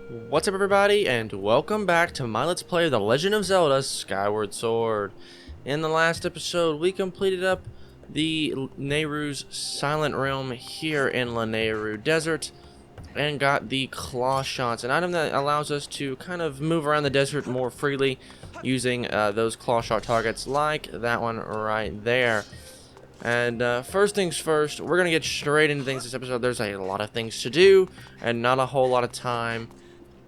What's up everybody, and welcome back to my Let's Play of The Legend of Zelda Skyward Sword. In the last episode, we completed up the Nehru's Silent Realm here in Lanayru Desert and got the Claw Shots, an item that allows us to kind of move around the desert more freely using those Claw Shot targets like that one right there. And first things first, we're going to get straight into things this episode. There's a lot of things to do and not a whole lot of time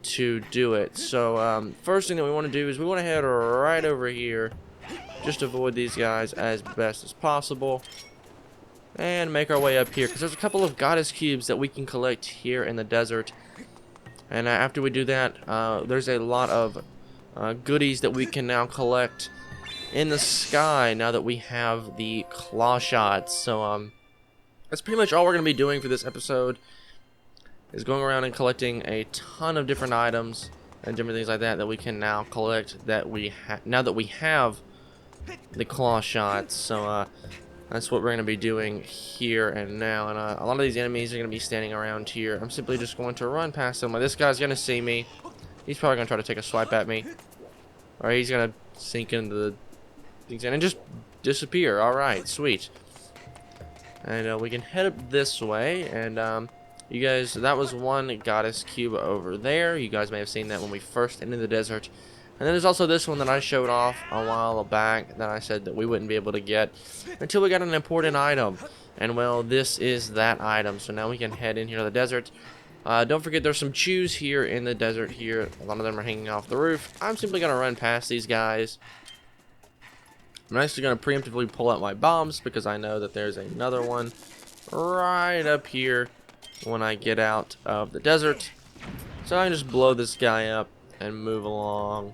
to do it. So first thing that we want to do is we want to head right over here, just avoid these guys as best as possible, and make our way up here because there's a couple of goddess cubes that we can collect here in the desert. And after we do that, there's a lot of goodies that we can now collect in the sky now that we have the claw shots. So that's pretty much all we're going to be doing for this episode, is going around and collecting a ton of different items and different things like that that we can now collect now that we have the claw shots. So that's what we're going to be doing here and now. And a lot of these enemies are going to be standing around here. I'm simply just going to run past them. This guy's going to see me. He's probably going to try to take a swipe at me, or he's going to sink into the things and just disappear. Alright, sweet. And we can head up this way, and you guys, that was one goddess cube over there. You guys may have seen that when we first entered the desert. And then there's also this one that I showed off a while back that I said that we wouldn't be able to get until we got an important item. And well, this is that item. So now we can head in here to the desert. Don't forget there's some chews here in the desert here. A lot of them are hanging off the roof. I'm simply going to run past these guys. I'm actually going to preemptively pull out my bombs because I know that there's another one right up here when I get out of the desert. So I can just blow this guy up and move along.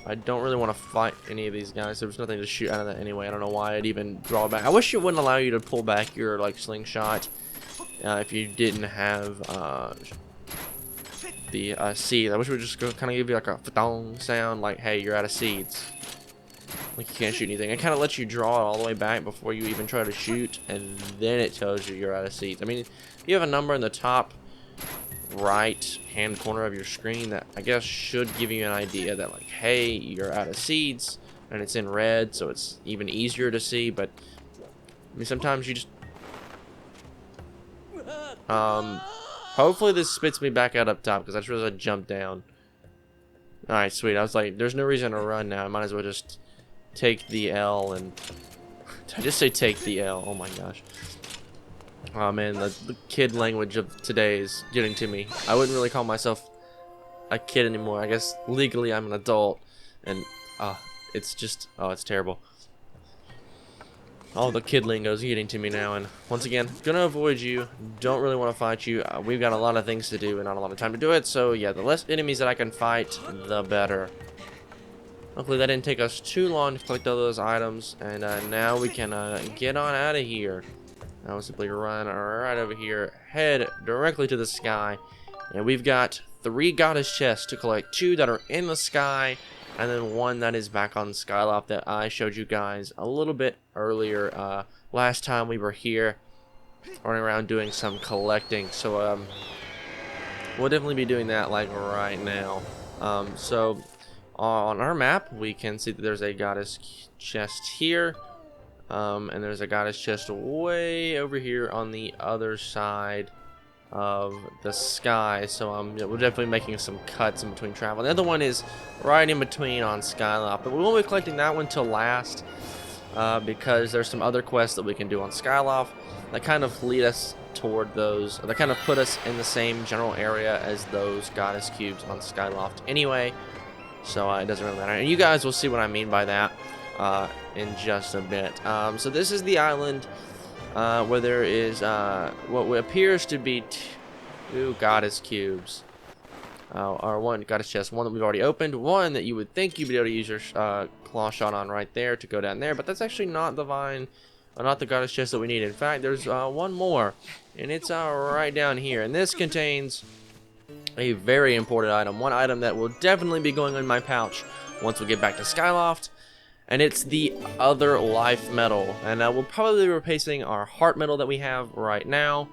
I don't really want to fight any of these guys. There's nothing to shoot out of that anyway. I don't know why I'd even draw back. I wish it wouldn't allow you to pull back your slingshot if you didn't have the seed. I wish it would just kind of give you like a fa-dong sound, like, hey, you're out of seeds. Like you can't shoot anything. It kind of lets you draw it all the way back before you even try to shoot, and then it tells you you're out of seeds. I mean, you have a number in the top right hand corner of your screen that I guess should give you an idea that, like, hey, you're out of seeds, and it's in red, so it's even easier to see. But I mean, sometimes you just hopefully this spits me back out up top because I just realized I jumped down. Alright, sweet. I was like, there's no reason to run now. I might as well just take the L. And did I just say take the L? Oh my gosh. Oh man, the kid language of today is getting to me. I wouldn't really call myself a kid anymore. I guess legally I'm an adult, and it's just, it's terrible. All the kid lingo is getting to me now, and once again, gonna avoid you. Don't really want to fight you. We've got a lot of things to do and not a lot of time to do it, so yeah, the less enemies that I can fight, the better. Hopefully that didn't take us too long to collect all those items, and now we can get on out of here. I will simply run right over here, head directly to the sky, and we've got 3 goddess chests to collect. 2 that are in the sky, and then 1 that is back on Skyloft that I showed you guys a little bit earlier. Last time we were here, running around doing some collecting. So we'll definitely be doing that like right now. So on our map, we can see that there's a goddess chest here. And there's a goddess chest way over here on the other side of the sky. So yeah, we're definitely making some cuts in between travel. The other one is right in between on Skyloft, but we won't be collecting that one till last because there's some other quests that we can do on Skyloft that kind of lead us toward those, or that kind of put us in the same general area as those goddess cubes on Skyloft anyway. So it doesn't really matter, and you guys will see what I mean by that in just a bit. So this is the island where there is what appears to be 2 goddess cubes, or 1 goddess chest, 1 that we've already opened, 1 that you would think you'd be able to use your claw shot on right there to go down there, but that's actually not the not the goddess chest that we need. In fact, there's 1 more, and it's right down here, and this contains a very important item, 1 item that will definitely be going in my pouch once we get back to Skyloft. And it's the other life medal, and we'll probably be replacing our heart medal that we have right now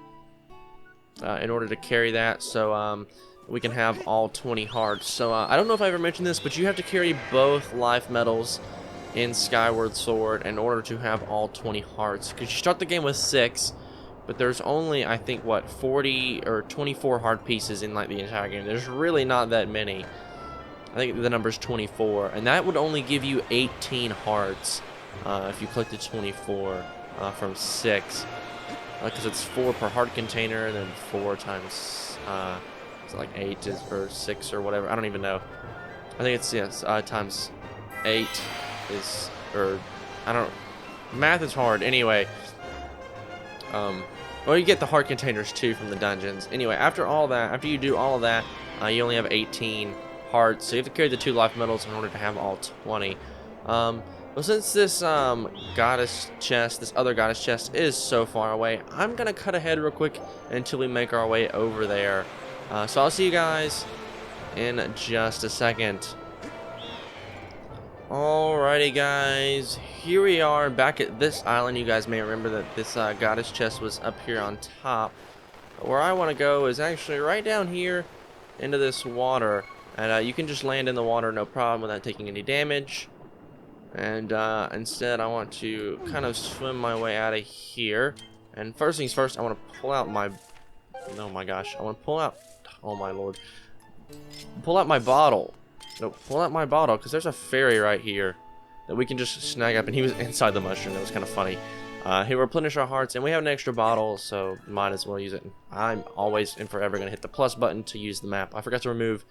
in order to carry that. So we can have all 20 hearts. So I don't know if I ever mentioned this, but you have to carry both life medals in Skyward Sword in order to have all 20 hearts. Because you start the game with 6, but there's only, I think, what, 40 or 24 heart pieces in like the entire game. There's really not that many. I think the number's 24, and that would only give you 18 hearts if you collected 24 from 6. Because it's 4 per heart container, and then 4 times, it's like 8 is, or 6 or whatever. I don't even know. I think it's, yes, times 8 is, or, I don't, math is hard. Anyway, well, you get the heart containers too from the dungeons. Anyway, after all that, after you do all of that, you only have 18 hearts, so you have to carry the 2 life medals in order to have all 20. Well, since this goddess chest, this other goddess chest, is so far away, I'm gonna cut ahead real quick until we make our way over there. So I'll see you guys in just a second. Alrighty, guys, here we are back at this island. You guys may remember that this goddess chest was up here on top. Where I want to go is actually right down here into this water, and you can just land in the water no problem without taking any damage. And instead I want to kind of swim my way out of here. And first things first, I want to pull out my, oh my gosh, I want to pull out, oh my lord, pull out my bottle. No, pull out my bottle, because there's a fairy right here that we can just snag up, and he was inside the mushroom. That was kind of funny. He replenish our hearts, and we have an extra bottle, so might as well use it. I'm always and forever going to hit the plus button to use the map. I forgot to remove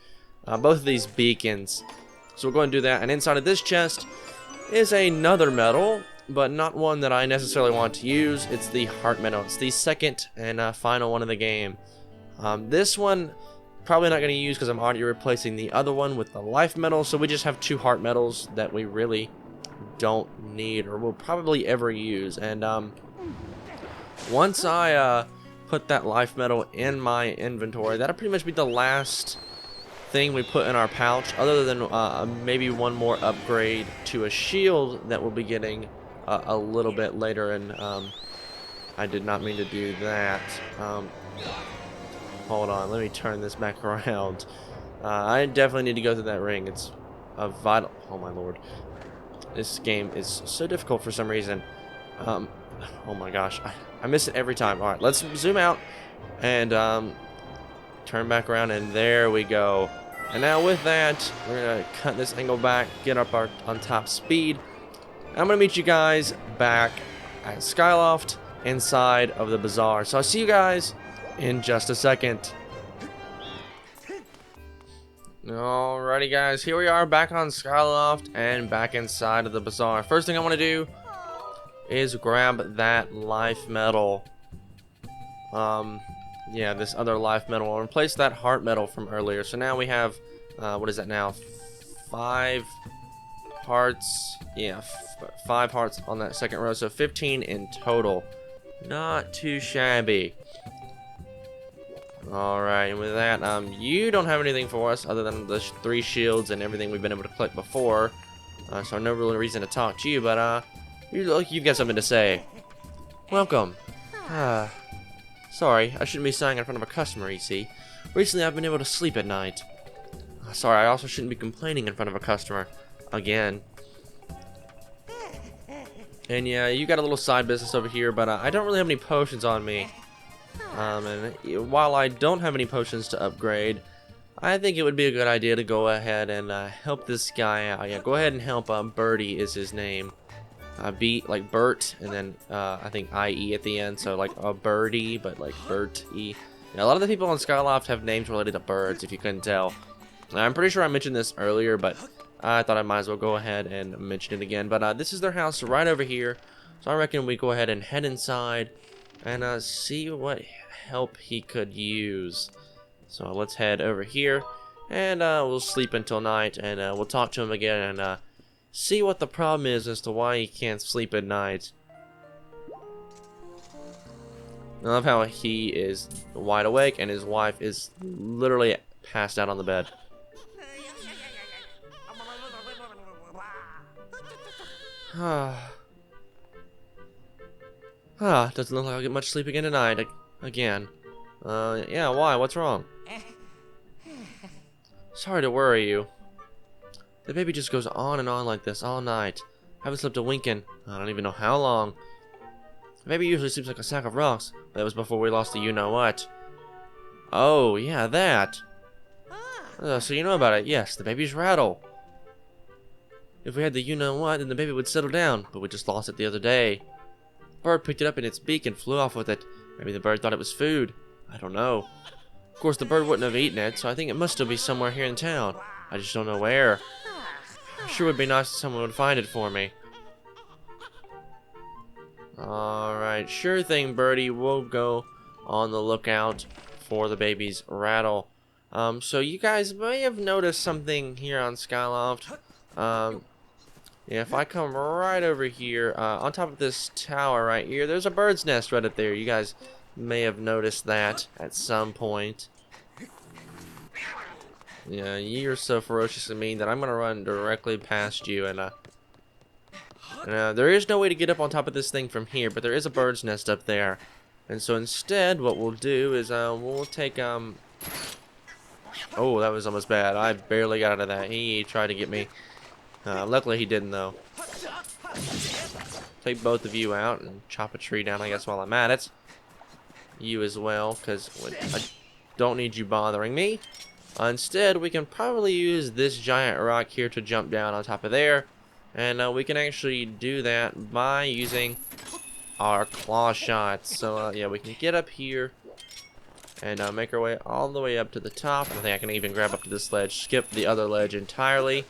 both of these beacons, so we're going to do that. And inside of this chest is another medal, but not one that I necessarily want to use. It's the heart medal. It's the second and final one of the game. This one probably not going to use because I'm already replacing the other one with the life medal, so we just have 2 heart medals that we really don't need or will probably ever use. And once I put that life medal in my inventory, that'll pretty much be the last thing we put in our pouch, other than maybe one more upgrade to a shield that we'll be getting a little bit later. And I did not mean to do that. Hold on, let me turn this back around. I definitely need to go through that ring. It's a vital, oh my lord, this game is so difficult for some reason. Oh my gosh, I miss it every time. Alright, let's zoom out and turn back around, and there we go. And now with that, we're gonna cut this angle back, get up our on top speed. I'm gonna meet you guys back at Skyloft inside of the bazaar. So I'll see you guys in just a second. Alrighty, guys, here we are back on Skyloft and back inside of the bazaar. First thing I want to do is grab that life medal. Yeah, this other life medal. I'll replace that heart medal from earlier. So now we have, what is that now? 5 hearts. Yeah, 5 hearts on that second row. So 15 in total. Not too shabby. Alright, and with that, you don't have anything for us other than the 3 shields and everything we've been able to collect before. So no real reason to talk to you, but you've got something to say. Welcome. Sorry, I shouldn't be sighing in front of a customer, you see. Recently I've been able to sleep at night. Sorry, I also shouldn't be complaining in front of a customer. Again. And yeah, you got a little side business over here, but I don't really have any potions on me. And while I don't have any potions to upgrade, I think it would be a good idea to go ahead and help this guy out. Yeah, go ahead and help Birdie is his name. B like Bert, and then I think IE at the end, so like a birdie, but like Bert E. Yeah, a lot of the people on Skyloft have names related to birds, if you couldn't tell. I'm pretty sure I mentioned this earlier, but I thought I might as well go ahead and mention it again. But this is their house right over here, so I reckon we go ahead and head inside and see what help he could use. So let's head over here, and we'll sleep until night, and we'll talk to him again and see what the problem is as to why he can't sleep at night. I love how he is wide awake and his wife is literally passed out on the bed. Doesn't look like I'll get much sleep again tonight. Again. Yeah, why? What's wrong? Sorry to worry you. The baby just goes on and on like this all night. Haven't slept a wink in I don't even know how long. The baby usually sleeps like a sack of rocks, but that was before we lost the you-know-what. Oh, yeah, that. So you know about it. Yes, the baby's rattle. If we had the you-know-what, then the baby would settle down, but we just lost it the other day. A bird picked it up in its beak and flew off with it. Maybe the bird thought it was food. I don't know. Of course, the bird wouldn't have eaten it, so I think it must still be somewhere here in town. I just don't know where. I'm sure it would be nice if someone would find it for me. Alright, sure thing, Birdie. We'll go on the lookout for the baby's rattle. So you guys may have noticed something here on Skyloft. Yeah, if I come right over here, on top of this tower right here, there's a bird's nest right up there. You guys may have noticed that at some point. Yeah, you're so ferociously mean that I'm gonna run directly past you, and there is no way to get up on top of this thing from here, but there is a bird's nest up there. And so instead, what we'll do is we'll take oh, that was almost bad. I barely got out of that. He tried to get me. Luckily he didn't though. Take both of you out and chop a tree down, I guess, while I'm at it. You as well, because I don't need you bothering me. Instead, we can probably use this giant rock here to jump down on top of there. And we can actually do that by using our claw shots. So yeah, we can get up here and make our way all the way up to the top. I think I can even grab up to this ledge, skip the other ledge entirely.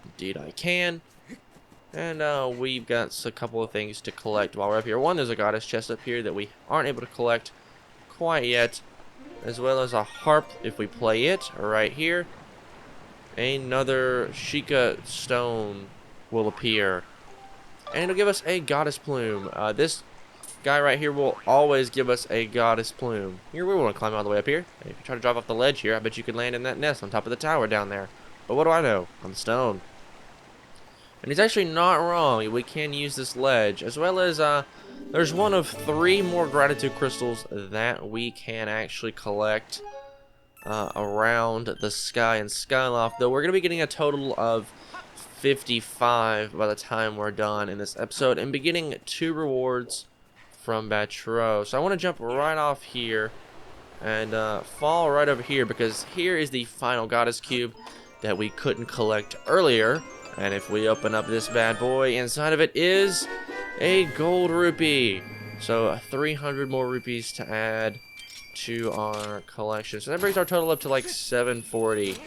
Indeed I can. And we've got a couple of things to collect while we're up here. One, there's a goddess chest up here that we aren't able to collect quite yet, as well as a harp if we play it right here. Another Sheikah stone will appear, and it'll give us a goddess plume. This guy right here will always give us a goddess plume. Here, we want to climb all the way up here. If you try to drive off the ledge here, I bet you could land in that nest on top of the tower down there. But what do I know? I'm stone. And he's actually not wrong. We can use this ledge, as well as there's one of 3 more gratitude crystals that we can actually collect around the sky and Skyloft. Though we're going to be getting a total of 55 by the time we're done in this episode, and beginning 2 rewards from Batro. So I want to jump right off here and fall right over here, because here is the final goddess cube that we couldn't collect earlier. And if we open up this bad boy, inside of it is a gold rupee. So 300 more rupees to add to our collection. So that brings our total up to like 740.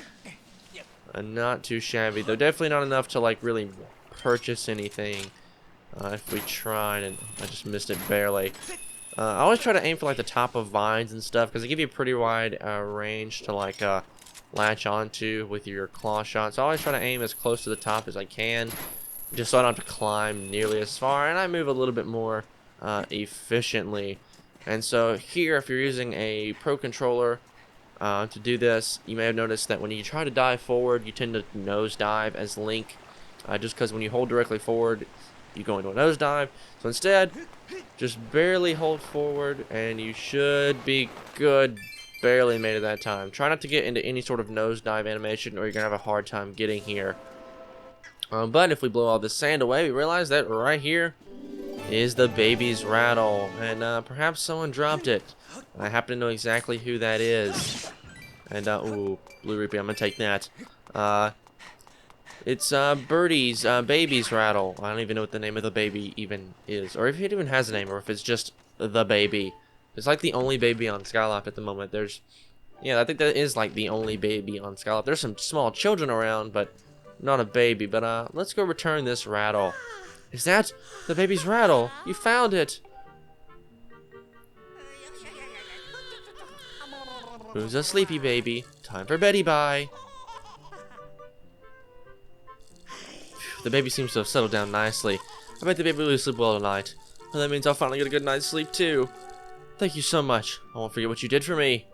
Not too shabby, though definitely not enough to like really purchase anything. If we tried, and I just missed it barely. I always try to aim for like the top of vines and stuff, because they give you a pretty wide range to like latch onto with your claw shot. So I always try to aim as close to the top as I can, just so I don't have to climb nearly as far, and I move a little bit more efficiently. And so here, if you're using a Pro Controller to do this, you may have noticed that when you try to dive forward, you tend to nosedive as Link, just because when you hold directly forward, you go into a nosedive. So instead, just barely hold forward, and you should be good. Barely made it that time. Try not to get into any sort of nosedive animation, or you're gonna have a hard time getting here. But if we blow all this sand away, we realize that right here is the baby's rattle, and perhaps someone dropped it. And I happen to know exactly who that is. And ooh, blue rupee, I'm gonna take that. It's Birdie's baby's rattle. I don't even know what the name of the baby even is, or if it even has a name, or if it's just the baby. It's like the only baby on Skyloft at the moment. Yeah, I think that is like the only baby on Skyloft. There's some small children around, but not a baby. But let's go return this rattle. Is that the baby's rattle? You found it. Who's a sleepy baby? Time for beddy bye. The baby seems to have settled down nicely. I bet the baby will sleep well tonight. And that means I'll finally get a good night's sleep too. Thank you so much. I won't forget what you did for me.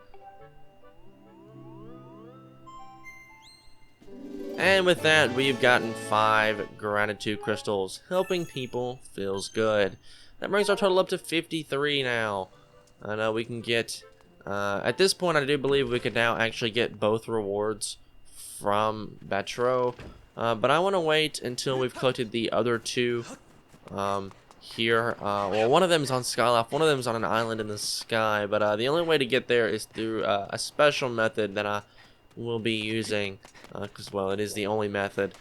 And with that, we've gotten 5 gratitude crystals. Helping people feels good. That brings our total up to 53 now. I know we can get... at this point, I do believe we can now actually get both rewards from Batro. But I want to wait until we've collected the other two here. Well, one of them is on Skyloft, one of them is on an island in the sky, but the only way to get there is through a special method that I will be using, because, well, it is the only method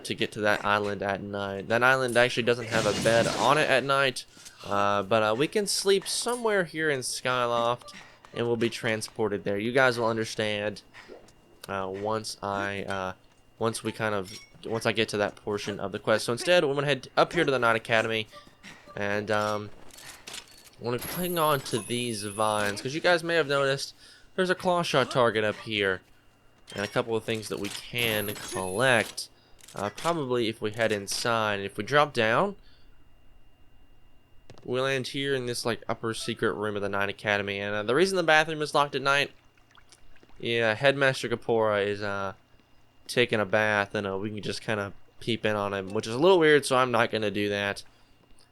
to get to that island at night. That island actually doesn't have a bed on it at night, but we can sleep somewhere here in Skyloft, and we'll be transported there. You guys will understand once I get to that portion of the quest. So instead, we're gonna head up here to the Night Academy, and I want to cling on to these vines, because you guys may have noticed there's a claw shot target up here, and a couple of things that we can collect. Probably if we head inside, and if we drop down, we land here in this like upper secret room of the Night Academy. And the reason the bathroom is locked at night, yeah, Headmaster Kapora is taking a bath, and we can just kind of peep in on him, which is a little weird, so I'm not going to do that.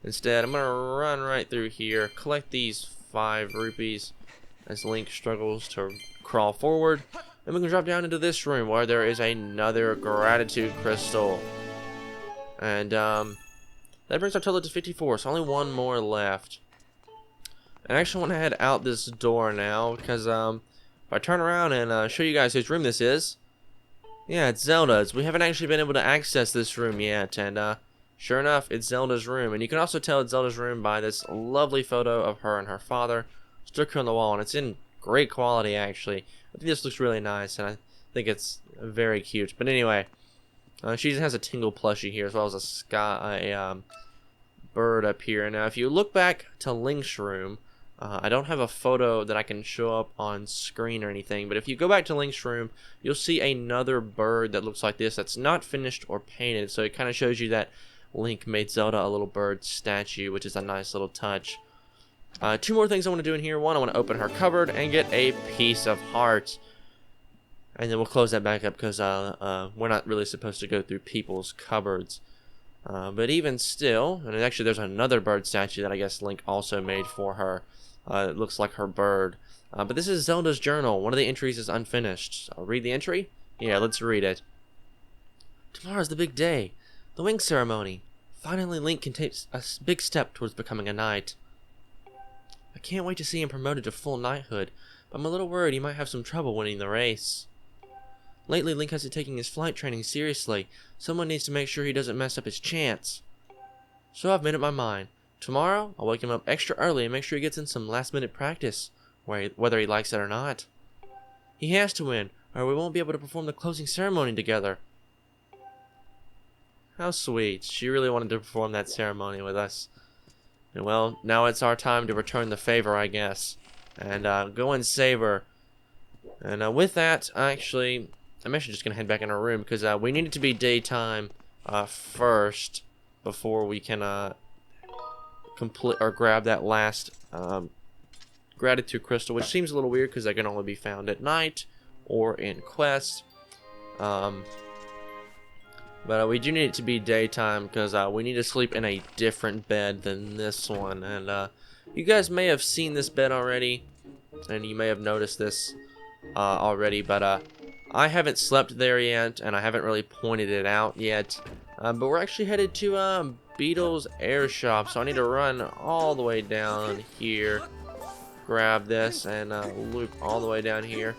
Instead, I'm going to run right through here, collect these 5 rupees as Link struggles to crawl forward, and we can drop down into this room where there is another gratitude crystal. And that brings our total to 54, so only one more left. I actually want to head out this door now, because if I turn around and show you guys whose room this is, yeah, it's Zelda's. We haven't actually been able to access this room yet, and sure enough, it's Zelda's room. And you can also tell it's Zelda's room by this lovely photo of her and her father stuck on the wall, and it's in great quality, actually. I think this looks really nice, and I think it's very cute. But anyway, she has a Tingle plushie here, as well as a bird up here. Now, if you look back to Link's room, I don't have a photo that I can show up on screen or anything, but if you go back to Link's room, you'll see another bird that looks like this that's not finished or painted, so it kind of shows you that Link made Zelda a little bird statue, which is a nice little touch. 2 more things I want to do in here. One, I want to open her cupboard and get a piece of heart, and then we'll close that back up, because we're not really supposed to go through people's cupboards. But even still, and actually there's another bird statue that I guess Link also made for her. It looks like her bird. But this is Zelda's journal. One of the entries is unfinished. I'll read the entry? Yeah, let's read it. Tomorrow's the big day. The wing ceremony. Finally, Link can take a big step towards becoming a knight. I can't wait to see him promoted to full knighthood, but I'm a little worried he might have some trouble winning the race. Lately, Link hasn't taken his flight training seriously. Someone needs to make sure he doesn't mess up his chance. So I've made up my mind. Tomorrow, I'll wake him up extra early and make sure he gets in some last-minute practice, whether he likes it or not. He has to win, or we won't be able to perform the closing ceremony together. How sweet. She really wanted to perform that ceremony with us. And well, now it's our time to return the favor, I guess. And go and save her. And with that, I'm actually just going to head back in our room, because we need it to be daytime first before we can complete or grab that last gratitude crystal, which seems a little weird because they can only be found at night or in quests. But we do need it to be daytime, because we need to sleep in a different bed than this one. And you guys may have seen this bed already, and you may have noticed this already, but I haven't slept there yet, and I haven't really pointed it out yet. But we're actually headed to Beetle's Air Shop, so I need to run all the way down here, grab this, and loop all the way down here,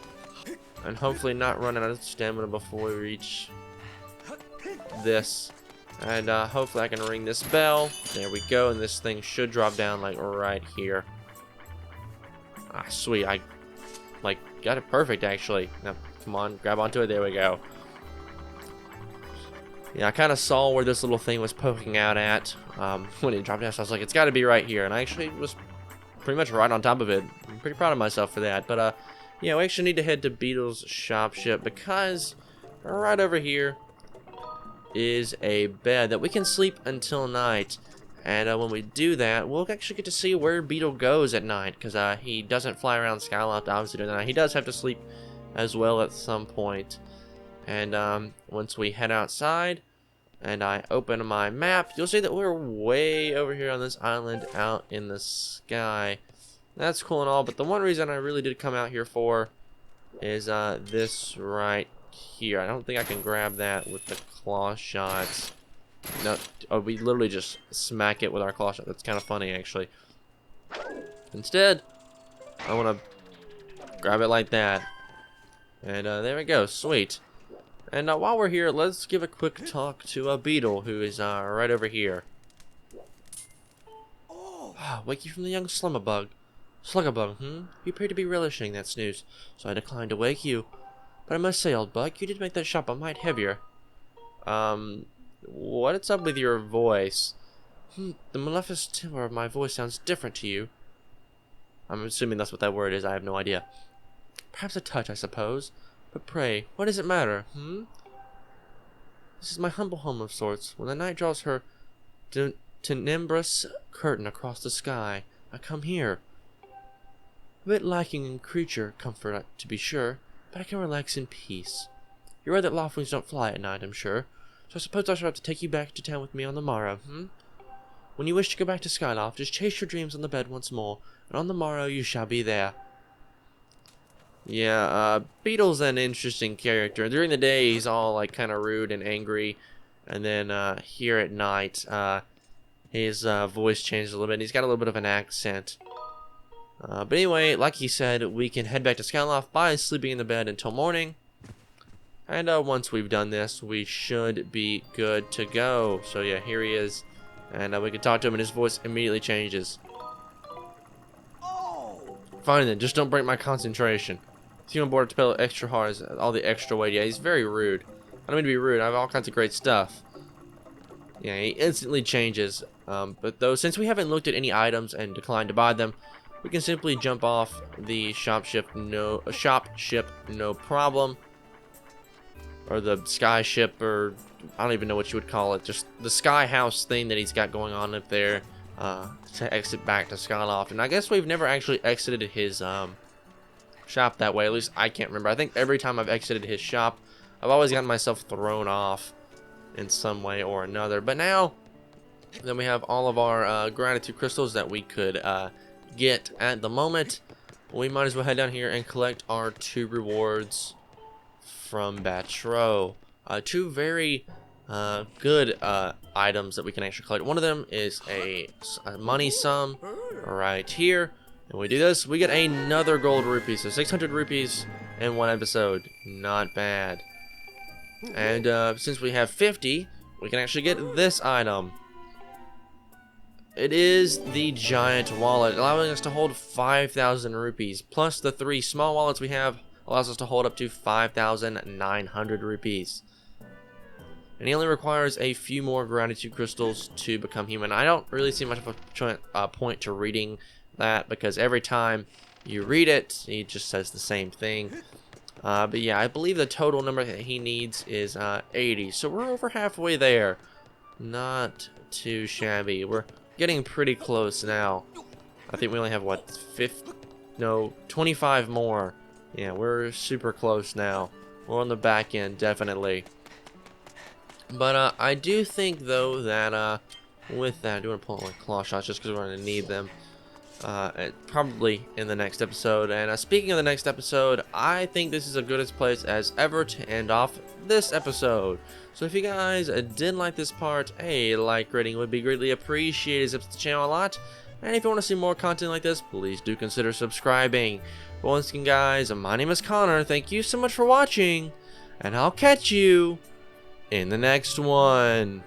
and hopefully not run out of stamina before we reach this. And hopefully I can ring this bell. There we go, and this thing should drop down like right here. Ah, sweet. I got it perfect, actually. Now, come on, grab onto it. There we go. Yeah, I kind of saw where this little thing was poking out at when it dropped down, so I was like, it's got to be right here. And I actually was pretty much right on top of it. I'm pretty proud of myself for that. But yeah, we actually need to head to Beetle's shop, because right over here is a bed that we can sleep until night. And when we do that, we'll actually get to see where Beetle goes at night, because he doesn't fly around Skyloft obviously during the night. He does have to sleep as well at some point. And once we head outside and I open my map, you'll see that we're way over here on this island out in the sky. That's cool and all, but the one reason I really did come out here for is this right here. I don't think I can grab that with the claw shots. No, oh, we literally just smack it with our claw shot. That's kind of funny, actually. Instead, I want to grab it like that. And there we go. Sweet. And while we're here, let's give a quick talk to a beetle who is right over here. Wake you from the young sluggabug. You appear to be relishing that snooze, so I declined to wake you. But I must say, old bug, you did make that shop a mite heavier. What's up with your voice? The maleficent timbre of my voice sounds different to you. I'm assuming that's what that word is. I have no idea. Perhaps a touch, I suppose. But pray, what does it matter, This is my humble home of sorts. When the night draws her tenebrous curtain across the sky, I come here. A bit lacking in creature comfort, to be sure, but I can relax in peace. You're right that loftlings don't fly at night, I'm sure, so I suppose I shall have to take you back to town with me on the morrow, When you wish to go back to Skyloft, just chase your dreams on the bed once more, and on the morrow you shall be there. Yeah, Beetle's an interesting character. During the day, he's all, like, kind of rude and angry, and then, here at night, his, voice changes a little bit, and he's got a little bit of an accent. But anyway, like he said, we can head back to Skyloft by sleeping in the bed until morning. And once we've done this, we should be good to go. So yeah, here he is. And we can talk to him and his voice immediately changes. Fine then, just don't break my concentration. See on board to pedal extra hard, is all the extra weight. Yeah, he's very rude. I don't mean to be rude, I have all kinds of great stuff. Yeah, he instantly changes. But though, since we haven't looked at any items and declined to buy them, we can simply jump off the shop ship, no problem. Or the sky ship, or I don't even know what you would call it. Just the sky house thing that he's got going on up there to exit back to Skyloft. And I guess we've never actually exited his shop that way. At least I can't remember. I think every time I've exited his shop, I've always gotten myself thrown off in some way or another. But now, then we have all of our gratitude crystals that we could get at the moment. We might as well head down here and collect our 2 rewards from Batro. 2 very good items that we can actually collect. One of them is a money sum right here. And we do this, we get another gold rupee. So 600 rupees in 1 episode. Not bad. And since we have 50, we can actually get this item. It is the giant wallet, allowing us to hold 5,000 rupees. Plus the 3 small wallets we have allows us to hold up to 5,900 rupees. And he only requires a few more gratitude crystals to become human. I don't really see much of a point to reading that, because every time you read it, he just says the same thing. But yeah, I believe the total number that he needs is 80. So we're over halfway there. Not too shabby. We're getting pretty close now. I think we only have, what, 25 more. Yeah, we're super close now. We're on the back end, definitely. But I do think, though, that with that, I do want to pull out my claw shots just because we're going to need them. Probably in the next episode. And speaking of the next episode, I think this is as good a place as ever to end off this episode. So if you guys did like this part, a like rating would be greatly appreciated. It helps the channel a lot. And if you want to see more content like this, please do consider subscribing. But once again, guys, my name is Connor. Thank you so much for watching, and I'll catch you in the next one.